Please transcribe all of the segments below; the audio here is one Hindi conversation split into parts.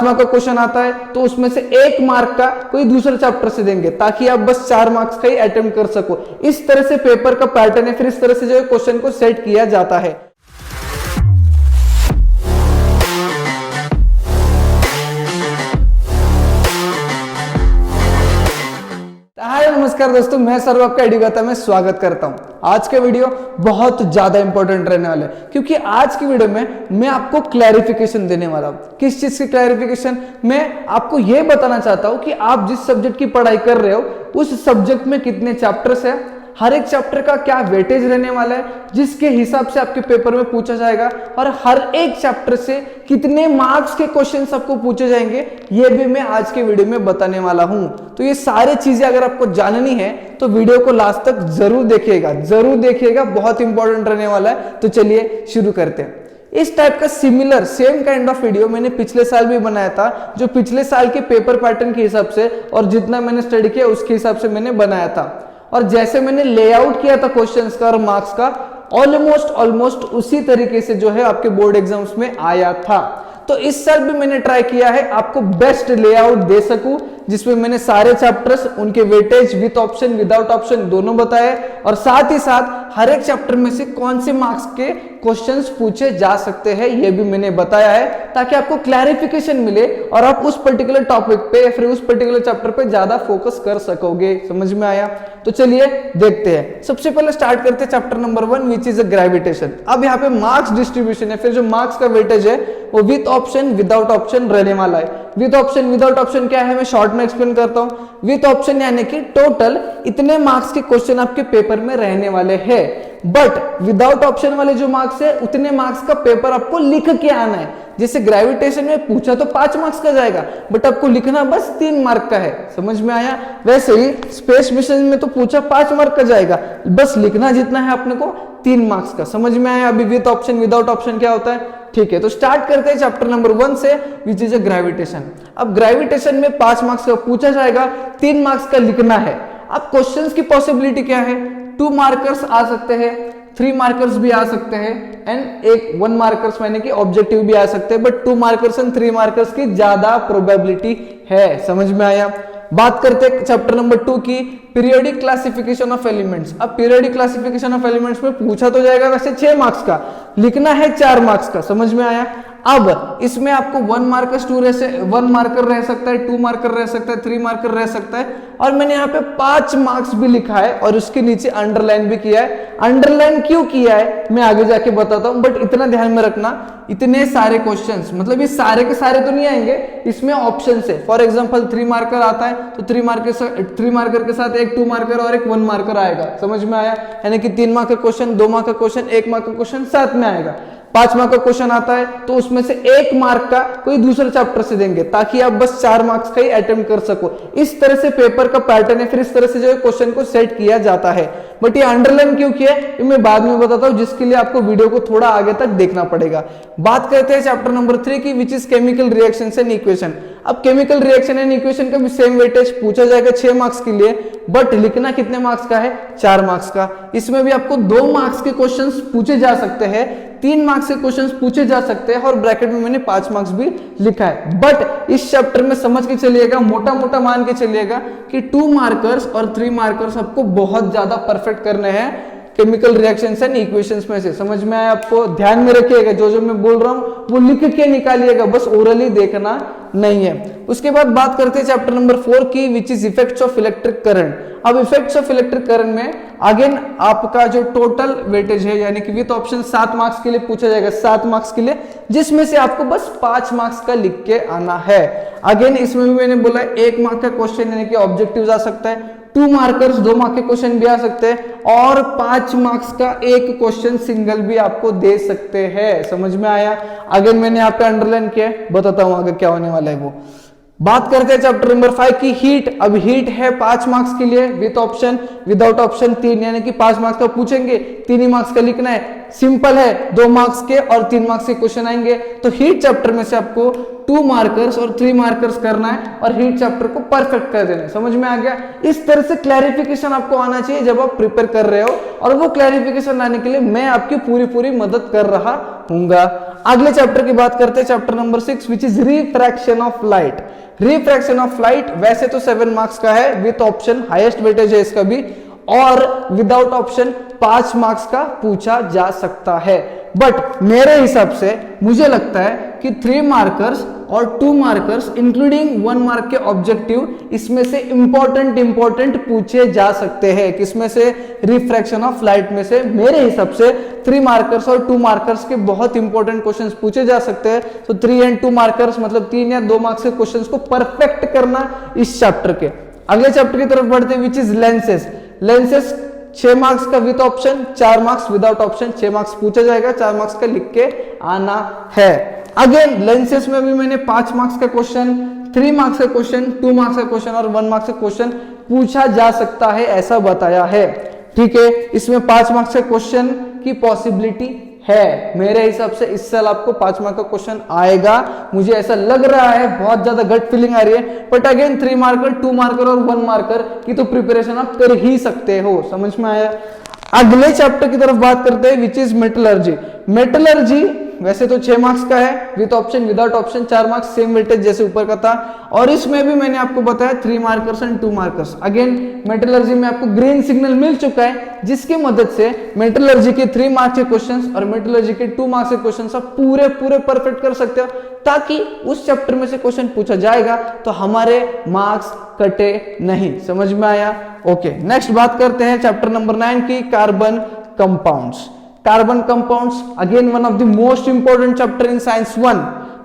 मार्क का क्वेश्चन आता है तो उसमें से 1 मार्क का कोई दूसरे चैप्टर से देंगे ताकि आप बस 4 मार्क्स का ही अटेम्प्ट कर सको। इस तरह से पेपर का पैटर्न है, फिर इस तरह से जो है क्वेश्चन को सेट किया जाता है। हाय नमस्कार दोस्तों, मैं सर्व आपका एडुगता में स्वागत करता हूं। आज का वीडियो बहुत ज्यादा इंपॉर्टेंट रहने वाला है क्योंकि आज की वीडियो में मैं आपको क्लैरिफिकेशन देने वाला हूं। किस चीज की क्लैरिफिकेशन? मैं आपको यह बताना चाहता हूं कि आप जिस सब्जेक्ट की पढ़ाई कर रहे हो उस सब्जेक्ट में कितने चैप्टर्स है, हर एक चैप्टर का क्या वेटेज रहने वाला है जिसके हिसाब से आपके पेपर में पूछा जाएगा, और हर एक चैप्टर से कितने मार्क्स के क्वेश्चंस आपको पूछे जाएंगे ये भी मैं आज के वीडियो में बताने वाला हूं। तो ये सारी चीजें अगर आपको जाननी है तो वीडियो को लास्ट तक जरूर देखिएगा, बहुत इंपॉर्टेंट रहने वाला है। तो चलिए शुरू करते हैं। इस टाइप का similar same kind of video मैंने पिछले साल भी बनाया था, जो पिछले साल के पेपर पैटर्न के हिसाब से और जितना मैंने स्टडी किया उसके हिसाब से मैंने बनाया था। और जैसे मैंने लेआउट किया था क्वेश्चंस का और मार्क्स का, ऑलमोस्ट उसी तरीके से जो है आपके बोर्ड एग्जाम्स में आया था। तो इस साल भी मैंने ट्राई किया है आपको बेस्ट लेआउट दे सकूं जिसमें मैंने सारे चैप्टर्स, उनके weightage with option without option दोनों बताए, और साथ ही साथ हर एक चैप्टर में से कौन से मार्क्स के क्वेश्चंस पूछे जा सकते हैं ये भी मैंने बताया है, ताकि आपको क्लैरिफिकेशन मिले और आप उस पर्टिकुलर टॉपिक पे या फिर उस पर्टिकुलर चैप्टर पे ज्यादा फोकस कर सकोगे। समझ में आया? तो चलिए देखते हैं। सबसे पहले स्टार्ट करते हैं chapter number 1 which is gravitation. अब यहाँ पे मार्क्स डिस्ट्रीब्यूशन है, फिर जो मार्क्स का वेटेज है वो विद ऑप्शन विदाउट ऑप्शन रहने वाला है। विद ऑप्शन विदाउट ऑप्शन क्या है मैं शॉर्ट में एक्सप्लेन करता हूं। विद ऑप्शन यानी कि टोटल इतने मार्क्स के क्वेश्चन आपके पेपर में रहने वाले हैं, बट विदाउट ऑप्शन वाले जो मार्क्स है उतने मार्क्स का पेपर आपको लिख के आना है। जैसे ग्रेविटेशन में पूछा तो 5 मार्क्स का जाएगा, बट आपको लिखना बस 3 मार्क का है। समझ में आया? वैसे ही स्पेस मिशन में तो पूछा 5 मार्क का जाएगा, बस लिखना जितना है अपने को 3 मार्क्स का। समझ में आया अभी विद ऑप्शन विदाउट ऑप्शन क्या होता है? ठीक है, तो स्टार्ट करते हैं चैप्टर नंबर 1 से विच इज ग्रेविटेशन। अब ग्रेविटेशन में 5 मार्क्स का पूछा जाएगा, 3 मार्क्स का लिखना है। अब क्वेश्चंस की पॉसिबिलिटी क्या है? 2 मार्कर्स आ सकते हैं, 3 मार्कर्स भी आ सकते हैं, एंड 1 मार्कर्स यानी कि ऑब्जेक्टिव भी आ सकते हैं, बट 2 मार्कर्स एंड 3 मार्कर्स की ज्यादा प्रोबेबिलिटी है। समझ में आया? बात करते हैं चैप्टर नंबर 2 की, पीरियोडिक क्लासिफिकेशन ऑफ एलिमेंट्स। अब पीरियोडिक क्लासिफिकेशन ऑफ एलिमेंट्स में पूछा तो जाएगा वैसे 6 मार्क्स का, लिखना है 4 मार्क्स का। समझ में आया? अब इसमें आपको 1 मार्कर रह सकता है, 2 मार्कर रह सकता है, 3 मार्कर रह सकता है, और मैंने यहाँ पे 5 मार्क्स भी लिखा है और उसके नीचे अंडरलाइन भी किया है। अंडरलाइन क्यों किया है मैं आगे जाके बताता हूं, बट इतना ध्यान में रखना इतने सारे क्वेश्चंस, मतलब ये सारे के सारे तो नहीं आएंगे, इसमें ऑप्शन है। फॉर एग्जांपल 3 मार्कर आता है तो 3 मार्कर के साथ एक 2 मार्कर और एक 1 मार्कर आएगा। समझ में आया? यानी कि 3 मार्क का क्वेश्चन, 2 मार्क का क्वेश्चन, 1 मार्क का क्वेश्चन साथ में आएगा। 5 मार्क का क्वेश्चन आता है तो उसमें से 1 मार्क का कोई दूसरे चैप्टर से देंगे ताकि आप बस 4 मार्क्स का ही अटेम्प्ट कर सको। इस तरह से पेपर का पैटर्न है, फिर इस तरह से जो है क्वेश्चन को सेट किया जाता है। बट ये अंडरलाइन क्यों किया है ये मैं बाद में बताता हूं, जिसके लिए आपको वीडियो को थोड़ा आगे तक देखना पड़ेगा। बात करते हैं चैप्टर नंबर 3 की which is chemical reactions and equation. अब केमिकल रिएक्शन एंड इक्वेशन का भी सेम वेटेज पूछा जाएगा 6 मार्क्स के लिए, बट लिखना कितने मार्क्स का है? 4 मार्क्स का। इसमें भी आपको 2 मार्क्स के क्वेश्चंस पूछे जा सकते हैं, 3 मार्क्स के क्वेश्चंस पूछे जा सकते हैं, और ब्रैकेट में मैंने 5 मार्क्स भी लिखा है। बट इस चैप्टर में समझ के चलिएगा, मोटा मोटा मान के चलिएगा कि 2 मार्कर्स और 3 मार्कर्स आपको बहुत ज्यादा परफेक्ट करने हैं केमिकल रिएक्शंस एंड इक्वेशंस में से। समझ में आया? आपको ध्यान में रखिएगा, जो मैं बोल रहा हूं वो लिख के निकालिएगा, बस ओरली देखना नहीं है। उसके बाद बात करते हैं चैप्टर नंबर 4 की which is effects of electric current. अब इफेक्ट्स ऑफ इलेक्ट्रिक करंट में अगेन आपका जो टोटल वेटेज है यानी कि विद ऑप्शन 7 मार्क्स के लिए पूछा जाएगा, 7 मार्क्स के लिए, जिसमें से आपको बस 5 मार्क्स का लिख के आना है। अगेन इसमें भी मैंने बोला 1 मार्क का क्वेश्चन यानी कि ऑब्जेक्टिव आ सकता है, 2 मार्कर्स 2 मार्क के क्वेश्चन भी आ सकते हैं, और 5 मार्क्स का एक क्वेश्चन सिंगल भी आपको दे सकते हैं। समझ में आया? अगेन मैंने यहाँ पे अंडरलाइन किया है, बताता हूं आगे क्या होने वाला है वो। बात करते हैं चैप्टर नंबर 5 की, हीट। अब हीट है 5 मार्क्स के लिए, विद ऑप्शन विदाउट ऑप्शन 3, यानी कि 5 मार्क्स का पूछेंगे, 3 ही मार्क्स का लिखना है। सिंपल है, 2 मार्क्स के और 3 मार्क्स के क्वेश्चन आएंगे। तो हीट चैप्टर में से आपको 2 मार्कर्स और 3 मार्कर्स करना है और हीट चैप्टर को परफेक्ट कर देना है। समझ में आ गया? इस तरह से क्लैरिफिकेशन आपको आना चाहिए जब आप प्रिपेयर कर रहे हो, और वो क्लैरिफिकेशन लाने के लिए मैं आपकी पूरी मदद कर रहा हूंगा। अगले चैप्टर की बात करते हैं, chapter number 6 which is refraction of light. Refraction of light वैसे तो 7 मार्क्स का है, विथ ऑप्शन हाईएस्ट वेटेज है इसका भी, और विदाउट ऑप्शन 5 मार्क्स का पूछा जा सकता है। बट मेरे हिसाब से मुझे लगता है कि 3 मार्कर्स और 2 मार्कर्स इंक्लूडिंग 1 मार्क के ऑब्जेक्टिव इसमें से इंपॉर्टेंट पूछे जा सकते हैं। किसमें से? रिफ्रैक्शन ऑफ लाइट में से मेरे हिसाब से 3 मार्कर्स और 2 मार्कर्स के बहुत इंपॉर्टेंट क्वेश्चंस पूछे जा सकते हैं। तो 3 एंड 2 मार्कर्स मतलब 3 या 2 मार्क्स के क्वेश्चंस को परफेक्ट करना इस चैप्टर के। अगले चैप्टर की तरफ बढ़ते हैं, which is lenses. Lenses 6 marks का with option, 4 marks without option. 6 marks पूछा जाएगा, 4 मार्क्स का लिख के आना है। अगेन लेंसेज में भी मैंने 5 मार्क्स का क्वेश्चन, 3 मार्क्स का क्वेश्चन, 2 मार्क्स का क्वेश्चन और 1 मार्क्स का क्वेश्चन पूछा जा सकता है, ऐसा बताया है। ठीक है, इसमें 5 मार्क्स का क्वेश्चन की पॉसिबिलिटी है। मेरे हिसाब से इस साल आपको 5 मार्क का क्वेश्चन आएगा, मुझे ऐसा लग रहा है, बहुत ज्यादा गट फीलिंग आ रही है। बट अगेन 3 मार्कर, 2 मार्कर और 1 मार्कर की तो प्रिपरेशन आप कर ही सकते हो। समझ में आया? अगले चैप्टर की तरफ बात करते हैं, विच इज मेटलर्जी। मेटलर्जी वैसे तो 6 मार्क्स का है, with option without option 4 marks, same weightage जैसे ऊपर का था। और इसमें भी मैंने आपको बताया 3 markers and 2 markers. Again metallurgy में आपको ग्रीन सिग्नल मिल चुका है, जिसकी मदद से मेटलर्जी के 3 मार्क्स के क्वेश्चंस और मेटलर्जी के 2 मार्क्स के क्वेश्चंस आप पूरे परफेक्ट कर सकते हो, ताकि उस चैप्टर में से क्वेश्चन पूछा जाएगा तो हमारे मार्क्स कटे नहीं। समझ में आया? ओके, नेक्स्ट बात करते हैं चैप्टर नंबर 9 की, carbon compounds. Carbon compounds again one of the most important chapter in science 1।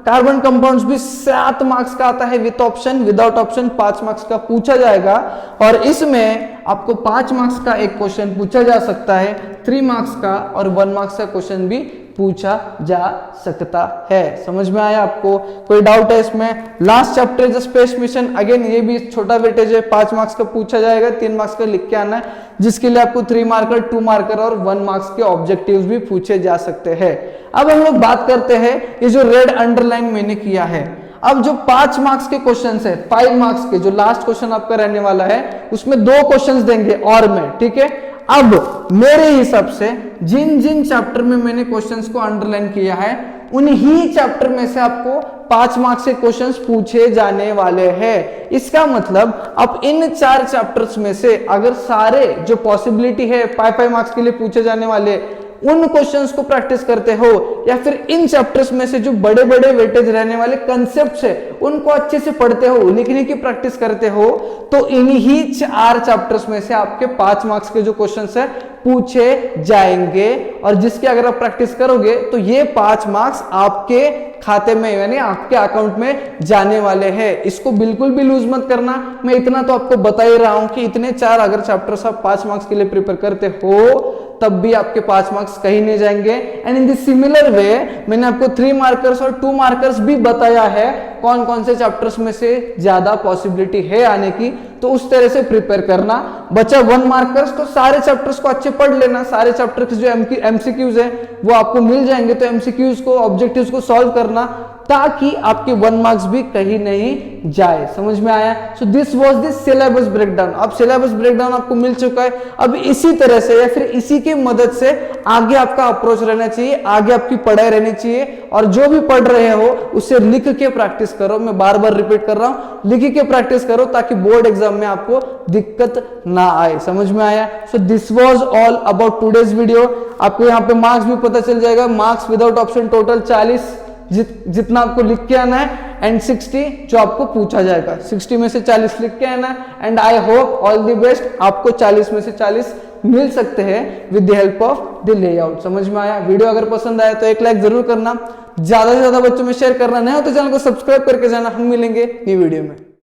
Carbon compounds भी 7 मार्क्स का आता है, with option without option 5 marks का पूछा जाएगा। और इसमें आपको 5 मार्क्स का एक क्वेश्चन पूछा जा सकता है, 3 मार्क्स का और 1 मार्क्स का क्वेश्चन भी पूछा जा सकता है। समझ में आया आपको? कोई डाउट है इसमें? Last chapter is space mission. Again ये भी छोटा वेटेज है, 5 मार्क्स का पूछा जाएगा, 3 मार्क्स का लिख के आना है, जिसके लिए आपको 3 मार्कर, 2 मार्कर और 1 मार्क्स के ऑब्जेक्टिव्स भी पूछे जा सकते हैं। अब हम लोग बात करते हैं, ये जो रेड अंडरलाइन मैंने किया है, अब जो 5 मार्क्स के क्वेश्चन है, 5 मार्क्स के जो लास्ट क्वेश्चन आपका रहने वाला है, उसमें 2 क्वेश्चन देंगे और में। ठीक है, अब मेरे हिसाब से जिन जिन चैप्टर में मैंने क्वेश्चंस को अंडरलाइन किया है, उन्हीं चैप्टर में से आपको 5 मार्क्स के क्वेश्चंस पूछे जाने वाले हैं। इसका मतलब अब इन 4 चैप्टर्स में से अगर सारे जो पॉसिबिलिटी है 5 मार्क्स के लिए पूछे जाने वाले, उन क्वेश्चंस को प्रैक्टिस करते हो, या फिर इन चैप्टर्स में से जो बड़े वेटेज रहने वाले कंसेप्ट्स है उनको अच्छे से पढ़ते हो, लिखने की प्रैक्टिस करते हो, तो इन्हीं 4 चैप्टर्स में से आपके 5 मार्क्स के जो क्वेश्चंस है पूछे जाएंगे। और जिसकी अगर आप प्रैक्टिस करोगे तो ये 5 मार्क्स आपके खाते में यानी आपके अकाउंट में जाने वाले हैं। इसको बिल्कुल भी लूज मत करना। मैं इतना तो आपको बता ही रहा हूं कि इतने 4 अगर चैप्टर्स आप 5 मार्क्स के लिए प्रिपेयर करते हो, तब भी आपके 5 मार्क्स कहीं नहीं जाएंगे। And in the similar way मैंने आपको 3 मार्कर्स और 2 मार्कर्स भी बताया है, कौन कौन से चैप्टर्स में से ज्यादा पॉसिबिलिटी है आने की, तो उस तरह से प्रिपेयर करना। बचा 1 मार्कर्स, तो सारे चैप्टर्स को अच्छे पढ़ लेना। सारे चैप्टर के जो एमसीक्यूज है वो आपको मिल जाएंगे, तो एमसीक्यूज को, ऑब्जेक्टिव्स को सॉल्व करना, ताकि आपके 1 मार्क्स भी कहीं नहीं जाए। समझ में आया? So this was the syllabus breakdown. अब सिलेबस ब्रेकडाउन आपको मिल चुका है। अब इसी तरह से या फिर इसी की मदद से आगे आपका अप्रोच रहना चाहिए, आगे आपकी पढ़ाई रहनी चाहिए। और जो भी पढ़ रहे हो उसे लिख के प्रैक्टिस करो। मैं बार बार रिपीट कर रहा हूं, लिख के प्रैक्टिस करो, ताकि बोर्ड एग्जाम में आपको दिक्कत ना आए। समझ में आया? So this was all about today's video. आपको यहाँ पे मार्क्स भी पता चल जाएगा। मार्क्स विदाउट ऑप्शन टोटल 40 जितना आपको लिख के आना है, एंड 60 जो आपको पूछा जाएगा, 60 में से 40 लिख के आना है। And I hope all the best, आपको 40 में से 40 मिल सकते हैं with the help of the layout. समझ में आया? वीडियो अगर पसंद आया तो एक लाइक जरूर करना, ज्यादा से ज्यादा बच्चों में शेयर करना, नहीं हो तो चैनल को सब्सक्राइब करके जाना। हम मिलेंगे नई वीडियो में।